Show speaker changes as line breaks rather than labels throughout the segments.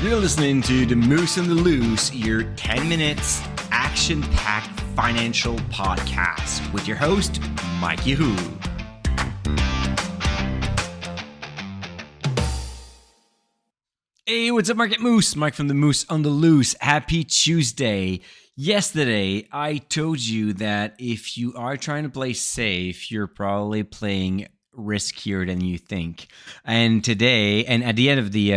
You're listening to The Moose and the Loose, your 10 minutes action-packed financial podcast with your host, Mike Yahoo. Hey, what's up, Market Moose? Mike from The Moose on the Loose. Happy Tuesday. Yesterday, I told you that if you are trying to play safe, you're probably playing riskier than you think. And today, and at the end of the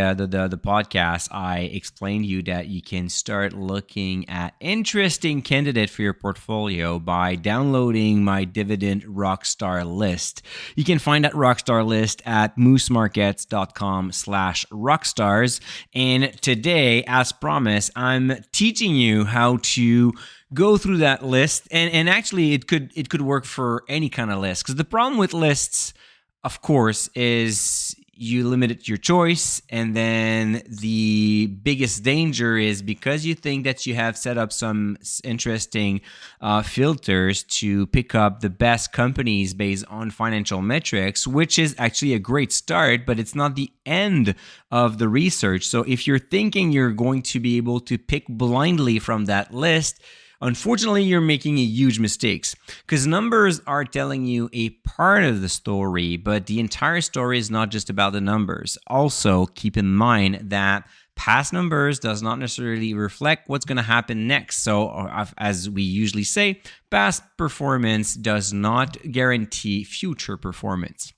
podcast, I explained to you that you can start looking at interesting candidate for your portfolio by downloading my Dividend Rockstar list. You can find that Rockstar list at moosemarkets.com/rockstars. And today, as promised, I'm teaching you how to go through that list, and actually it could work for any kind of list, because the problem with lists, of course, is you limit your choice, and then the biggest danger is because you think that you have set up some interesting filters to pick up the best companies based on financial metrics, which is actually a great start, but it's not the end of the research. So if you're thinking you're going to be able to pick blindly from that list, unfortunately, you're making a huge mistakes, because numbers are telling you a part of the story, but the entire story is not just about the numbers. Also, keep in mind that past numbers does not necessarily reflect what's going to happen next. So, as we usually say, past performance does not guarantee future performance.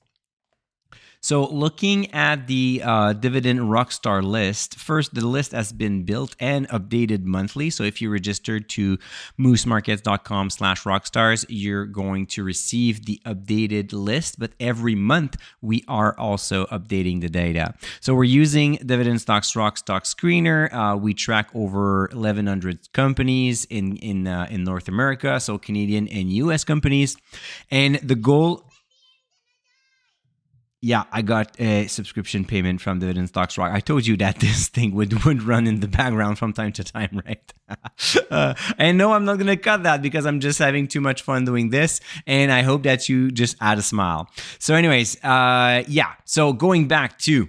So looking at the Dividend Rockstar list, first, the list has been built and updated monthly. So if you registered to moosemarkets.com/rockstars, you're going to receive the updated list. But every month, we are also updating the data. So we're using Dividend Stocks Rock Stock Screener. We track over 1,100 companies in North America, so Canadian and US companies. And the goal... Yeah, I got a subscription payment from Dividend Stocks Rock. I told you that this thing would run in the background from time to time, right? And no, I'm not going to cut that because I'm just having too much fun doing this. And I hope that you just add a smile. So anyways, so going back to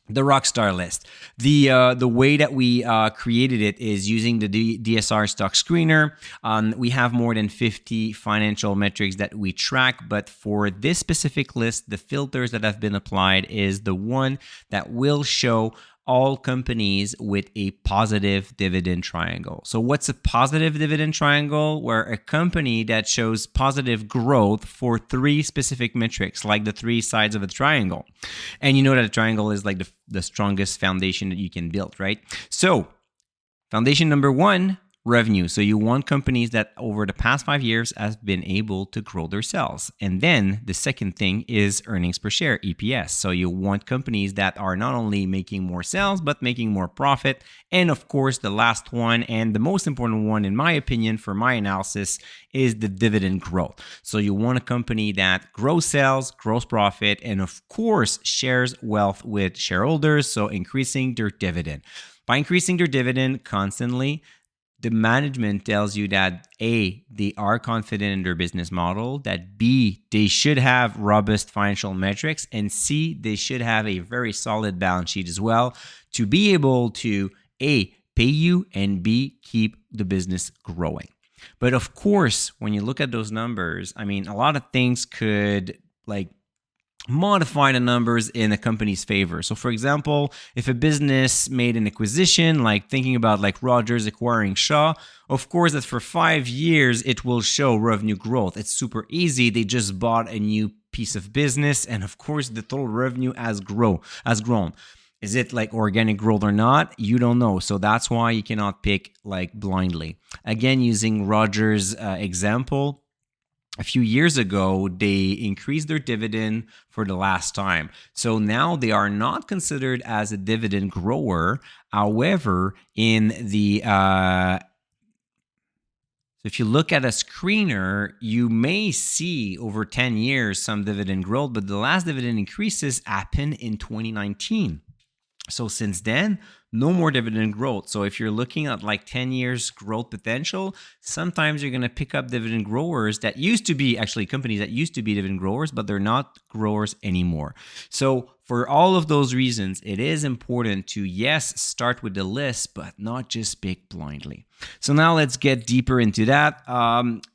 the Rockstar list. The way that we created it is using the DSR stock screener. We have more than 50 financial metrics that we track, but for this specific list, the filters that have been applied is the one that will show all companies with a positive dividend triangle. So what's a positive dividend triangle? Where a company that shows positive growth for three specific metrics, like the three sides of a triangle. And you know that a triangle is like the strongest foundation that you can build, right? So foundation number one, revenue. So you want companies that over the past 5 years have been able to grow their sales. And then the second thing is earnings per share, EPS. So you want companies that are not only making more sales, but making more profit. And of course, the last one and the most important one, in my opinion, for my analysis, is the dividend growth. So you want a company that grows sales, grows profit, and of course, shares wealth with shareholders. So increasing their dividend. By increasing their dividend constantly, the management tells you that A, they are confident in their business model, that B, they should have robust financial metrics, and C, they should have a very solid balance sheet as well to be able to A, pay you, and B, keep the business growing. But of course, when you look at those numbers, I mean, a lot of things could modify the numbers in a company's favor. So for example, if a business made an acquisition, like thinking about like Rogers acquiring Shaw, of course that for 5 years, it will show revenue growth. It's super easy. They just bought a new piece of business. And of course, the total revenue has grown. Is it like organic growth or not? You don't know. So that's why you cannot pick like blindly. Again, using Rogers' example, a few years ago, they increased their dividend for the last time. So now they are not considered as a dividend grower. However, in the if you look at a screener, you may see over 10 years some dividend growth, but the last dividend increases happened in 2019. So since then, no more dividend growth. So if you're looking at like 10 years growth potential, sometimes you're going to pick up dividend growers that used to be actually companies that used to be dividend growers, but they're not growers anymore. So for all of those reasons, it is important to, yes, start with the list, but not just pick blindly. So now let's get deeper into that.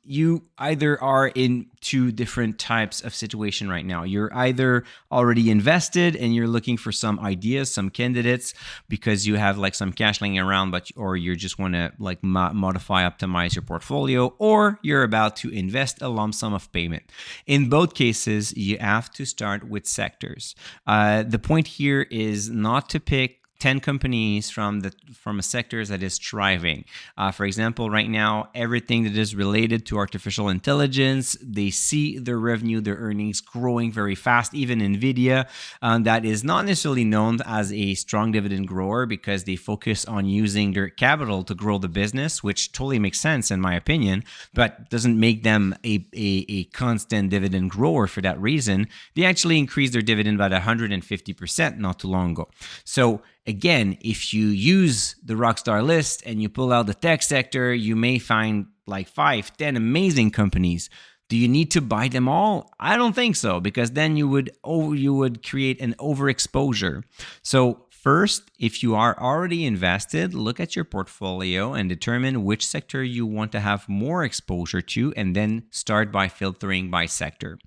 You either are in two different types of situation right now. You're either already invested and you're looking for some ideas, some candidates, because you have like some cash laying around, or you just want to like modify, optimize your portfolio, or you're about to invest a lump sum of payment. In both cases, you have to start with sectors. The point here is not to pick 10 companies from a sector that is thriving. For example, right now, everything that is related to artificial intelligence, they see their revenue, their earnings growing very fast. Even NVIDIA, that is not necessarily known as a strong dividend grower because they focus on using their capital to grow the business, which totally makes sense in my opinion, but doesn't make them a constant dividend grower for that reason. They actually increased their dividend by 150% not too long ago. So again, if you use the Rockstar list and you pull out the tech sector, you may find like 5, 10 amazing companies. Do you need to buy them all? I don't think so, because then you would create an overexposure. So first, if you are already invested, look at your portfolio and determine which sector you want to have more exposure to, and then start by filtering by sector.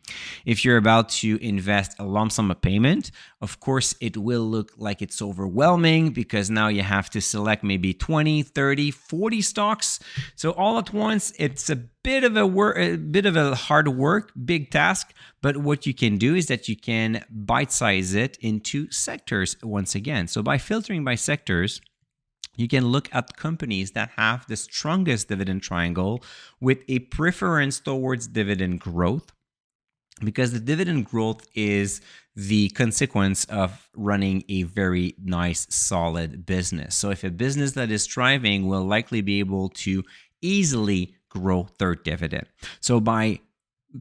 If you're about to invest a lump sum of payment, of course, it will look like it's overwhelming because now you have to select maybe 20, 30, 40 stocks. So all at once, it's a bit of a hard work, big task. But what you can do is that you can bite-size it into sectors once again. So by filtering by sectors, you can look at companies that have the strongest dividend triangle with a preference towards dividend growth, because the dividend growth is the consequence of running a very nice, solid business. So if a business that is thriving will likely be able to easily grow their dividend. So by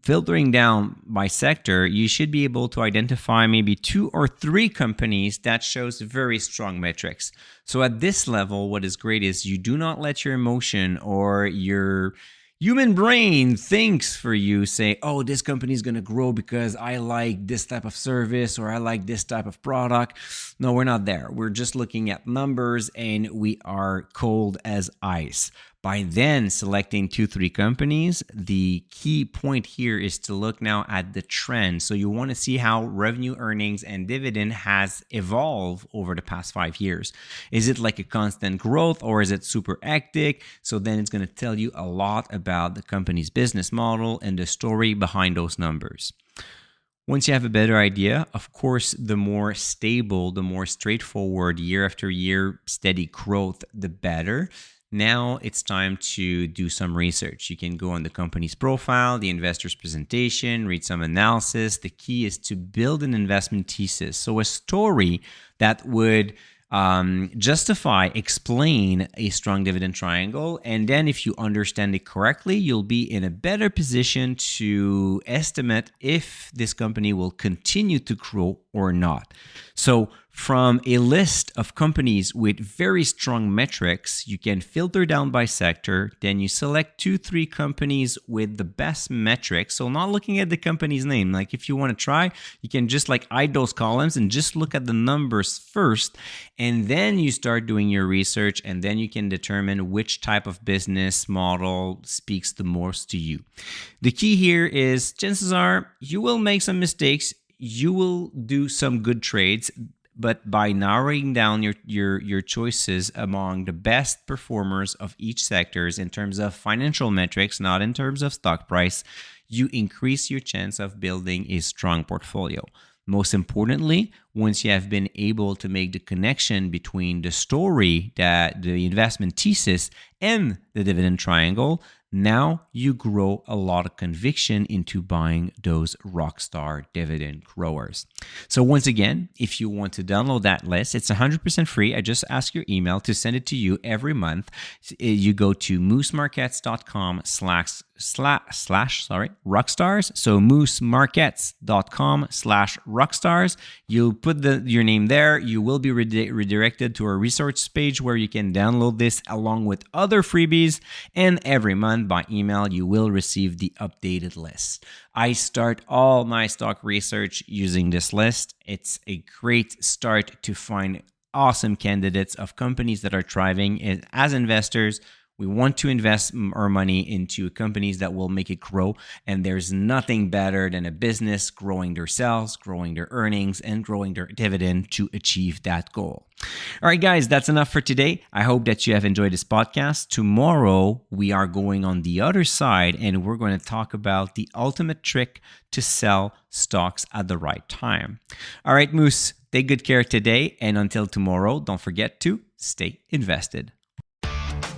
filtering down by sector, you should be able to identify maybe 2 or 3 companies that shows very strong metrics. So at this level, what is great is you do not let your emotion or your human brain thinks for you, say, oh, this company is going to grow because I like this type of service or I like this type of product. No, we're not there. We're just looking at numbers and we are cold as ice. By then selecting 2-3 companies, the key point here is to look now at the trend. So you want to see how revenue, earnings, and dividend has evolved over the past 5 years. Is it like a constant growth or is it super hectic? So then it's going to tell you a lot about the company's business model and the story behind those numbers. Once you have a better idea, of course, the more stable, the more straightforward year after year steady growth, the better. Now it's time to do some research. You can go on the company's profile, the investor's presentation, read some analysis. The key is to build an investment thesis. So a story that would justify, explain a strong dividend triangle. And then if you understand it correctly, you'll be in a better position to estimate if this company will continue to grow or not. So from a list of companies with very strong metrics, you can filter down by sector. Then you select 2-3 companies with the best metrics. So not looking at the company's name. Like if you want to try, you can just like hide those columns and just look at the numbers first. And then you start doing your research, and then you can determine which type of business model speaks the most to you. The key here is chances are you will make some mistakes. You will do some good trades, but by narrowing down your choices among the best performers of each sectors in terms of financial metrics, not in terms of stock price, you increase your chance of building a strong portfolio. Most importantly, once you have been able to make the connection between the story, that the investment thesis, and the dividend triangle, now you grow a lot of conviction into buying those rockstar dividend growers. So once again, if you want to download that list, it's 100% free. I just ask your email to send it to you every month. You go to moosemarkets.com/. Rockstars. So moosemarkets.com/rockstars. You'll put your name there. You will be redirected to a resource page where you can download this along with other freebies. And every month by email, you will receive the updated list. I start all my stock research using this list. It's a great start to find awesome candidates of companies that are thriving. As investors, we want to invest our money into companies that will make it grow. And there's nothing better than a business growing their sales, growing their earnings, and growing their dividend to achieve that goal. All right, guys, that's enough for today. I hope that you have enjoyed this podcast. Tomorrow, we are going on the other side and we're going to talk about the ultimate trick to sell stocks at the right time. All right, Moose, take good care today. And until tomorrow, don't forget to stay invested.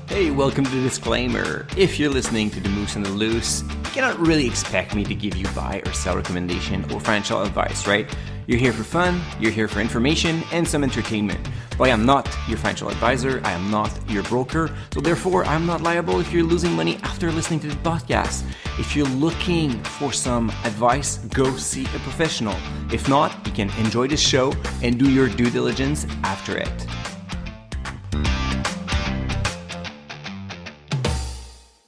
Hey, welcome to the disclaimer. If you're listening to The Moose and the Loose, you cannot really expect me to give you buy or sell recommendation or financial advice, right? You're here for fun, you're here for information and some entertainment. But I am not your financial advisor, I am not your broker, so therefore I'm not liable if you're losing money after listening to the podcast. If you're looking for some advice, go see a professional. If not, you can enjoy the show and do your due diligence after it.